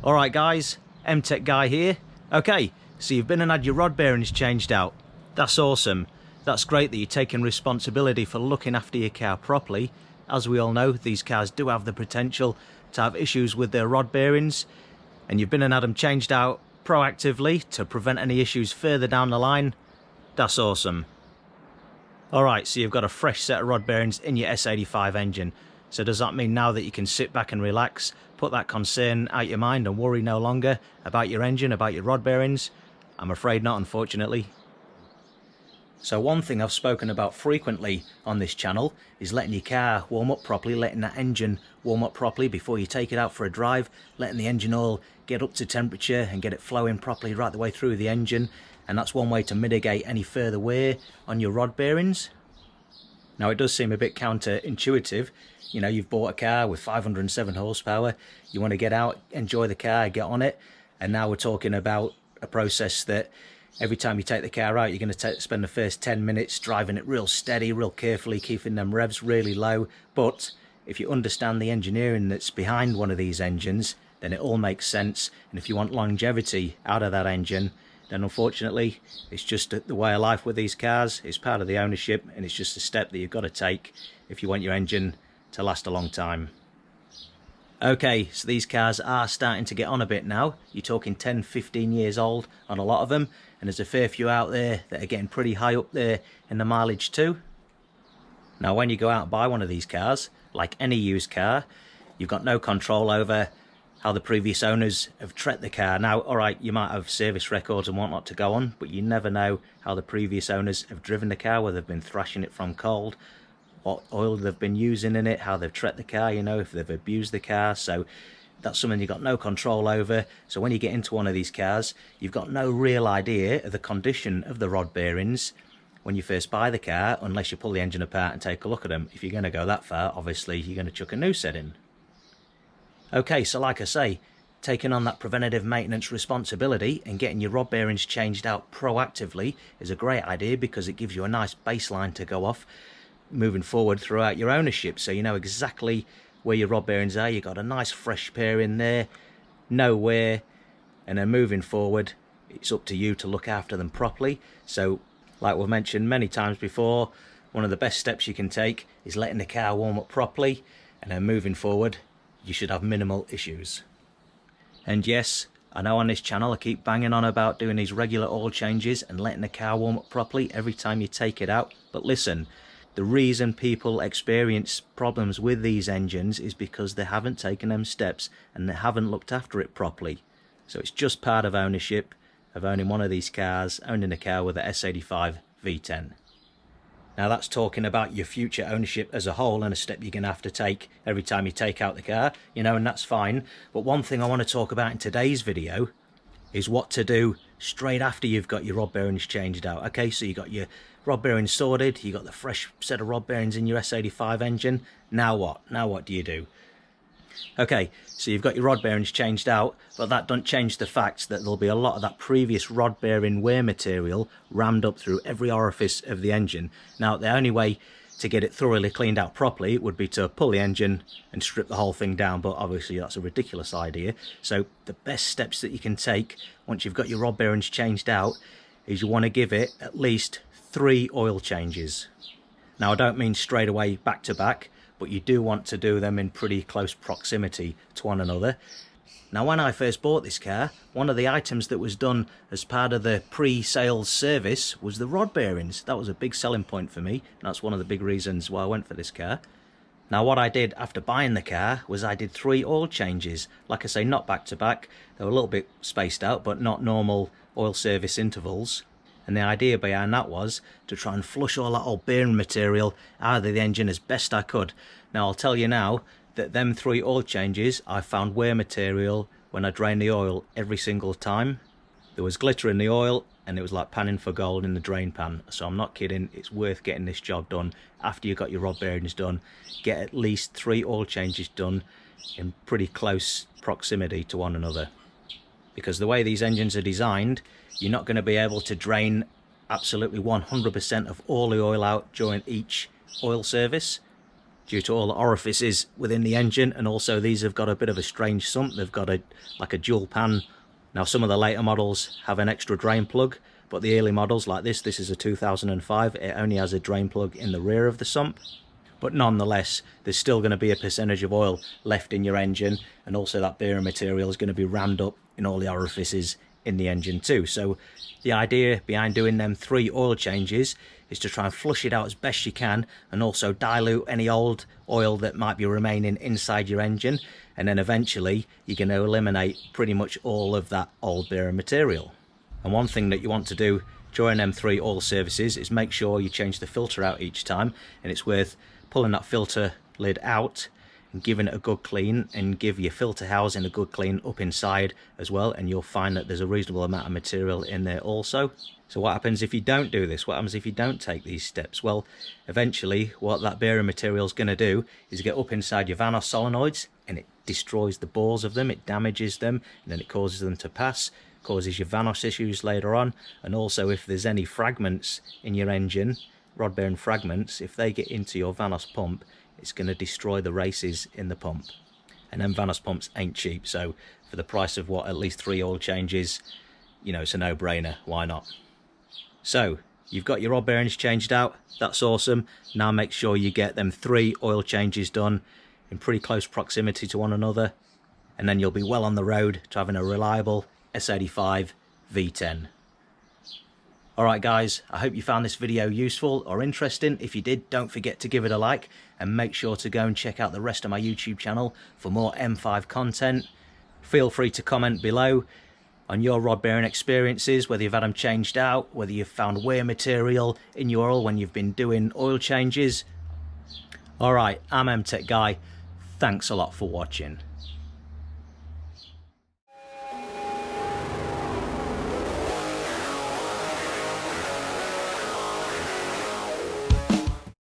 Alright guys, M-Tech Guy here. Okay, so you've been and had your rod bearings changed out. That's awesome. That's great that you're taking responsibility for looking after your car properly. As we all know, these cars do have the potential to have issues with their rod bearings, and you've been and had them changed out proactively to prevent any issues further down the line. That's awesome. Alright, so you've got a fresh set of rod bearings in your S85 engine. So does that mean now that you can sit back and relax, put that concern out your mind and worry no longer about your engine, about your rod bearings? I'm afraid not, unfortunately. So one thing I've spoken about frequently on this channel is letting your car warm up properly, letting that engine warm up properly before you take it out for a drive, letting the engine oil get up to temperature and get it flowing properly right the way through the engine. And that's one way to mitigate any further wear on your rod bearings. Now it does seem a bit counterintuitive. You know, you've bought a car with 507 horsepower, you want to get out, enjoy the car, get on it, and now we're talking about a process that every time you take the car out, you're going to spend the first 10 minutes driving it real steady, real carefully, keeping them revs really low. But if you understand the engineering that's behind one of these engines, then it all makes sense. And if you want longevity out of that engine, then unfortunately it's just the way of life with these cars. It's part of the ownership, and it's just a step that you've got to take if you want your engine to last a long time. Okay, so these cars are starting to get on a bit now. You're talking 10-15 years old on a lot of them, and there's a fair few out there that are getting pretty high up there in the mileage too. Now when you go out and buy one of these cars, like any used car, you've got no control over how the previous owners have treated the car. Now, alright, you might have service records and whatnot to go on, but you never know how the previous owners have driven the car, whether they've been thrashing it from cold, what oil they've been using in it, how they've treated the car, you know, if they've abused the car. So that's something you've got no control over. So when you get into one of these cars, you've got no real idea of the condition of the rod bearings when you first buy the car, unless you pull the engine apart and take a look at them. If you're going to go that far, obviously you're going to chuck a new set in. Okay, so like I say, taking on that preventative maintenance responsibility and getting your rod bearings changed out proactively is a great idea, because it gives you a nice baseline to go off moving forward throughout your ownership. So you know exactly where your rod bearings are, you've got a nice fresh pair in there, no wear, and then moving forward it's up to you to look after them properly. So like we've mentioned many times before, one of the best steps you can take is letting the car warm up properly, and then moving forward you should have minimal issues. And yes, I know on this channel I keep banging on about doing these regular oil changes and letting the car warm up properly every time you take it out, but listen, the reason people experience problems with these engines is because they haven't taken them steps and they haven't looked after it properly. So it's just part of ownership, of owning one of these cars, owning a car with an S85 V10. Now that's talking about your future ownership as a whole, and a step you're going to have to take every time you take out the car, you know, and that's fine. But one thing I want to talk about in today's video is what to do straight after you've got your rod bearings changed out. Okay, so you got your rod bearings sorted, you got the fresh set of rod bearings in your S85 engine. Now what? Now what do you do? Okay, so you've got your rod bearings changed out, but that doesn't change the fact that there'll be a lot of that previous rod bearing wear material rammed up through every orifice of the engine. Now the only way to get it thoroughly cleaned out properly would be to pull the engine and strip the whole thing down, but obviously that's a ridiculous idea. So the best steps that you can take once you've got your rod bearings changed out is you want to give it at least 3 oil changes. Now I don't mean straight away back to back, but you do want to do them in pretty close proximity to one another. Now when I first bought this car, one of the items that was done as part of the pre-sales service was the rod bearings. That was a big selling point for me, and that's one of the big reasons why I went for this car. Now what I did after buying the car was I did 3 oil changes. Like I say, not back to back, they were a little bit spaced out, but not normal oil service intervals. And the idea behind that was to try and flush all that old bearing material out of the engine as best I could. Now I'll tell you now that them 3 oil changes, I found wear material when I drained the oil every single time. There was glitter in the oil, and it was like panning for gold in the drain pan. So I'm not kidding, it's worth getting this job done after you've got your rod bearings done. Get at least 3 oil changes done in pretty close proximity to one another. Because the way these engines are designed, you're not going to be able to drain absolutely 100% of all the oil out during each oil service. due to all the orifices within the engine, and also these have got a bit of a strange sump. They've got like a dual pan. Now some of the later models have an extra drain plug, but the early models like this is a 2005, it only has a drain plug in the rear of the sump. But nonetheless, there's still going to be a percentage of oil left in your engine, and also that bearing material is going to be rammed up in all the orifices in the engine too. So the idea behind doing them 3 oil changes is to try and flush it out as best you can, and also dilute any old oil that might be remaining inside your engine, and then eventually you're going to eliminate pretty much all of that old bearing material. And one thing that you want to do during them 3 oil services is make sure you change the filter out each time, and it's worth pulling that filter lid out and giving it a good clean, and give your filter housing a good clean up inside as well, and you'll find that there's a reasonable amount of material in there also. So what happens if you don't do this? What happens if you don't take these steps? Well, eventually what that bearing material is going to do is get up inside your Vanos solenoids, and it destroys the balls of them, it damages them, and then it causes them to pass, causes your Vanos issues later on. And also if there's any fragments in your engine, rod bearing fragments, if they get into your Vanos pump, it's going to destroy the races in the pump. And then Vanos pumps ain't cheap, so for the price of what, at least 3 oil changes, you know, it's a no-brainer. Why not? So you've got your rod bearings changed out, that's awesome. Now make sure you get them 3 oil changes done in pretty close proximity to one another, and then you'll be well on the road to having a reliable S85 V10. Alright guys, I hope you found this video useful or interesting. If you did, don't forget to give it a like, and make sure to go and check out the rest of my YouTube channel for more M5 content. Feel free to comment below on your rod bearing experiences, whether you've had them changed out, whether you've found wear material in your oil when you've been doing oil changes. Alright, I'm MTech Guy. Thanks a lot for watching.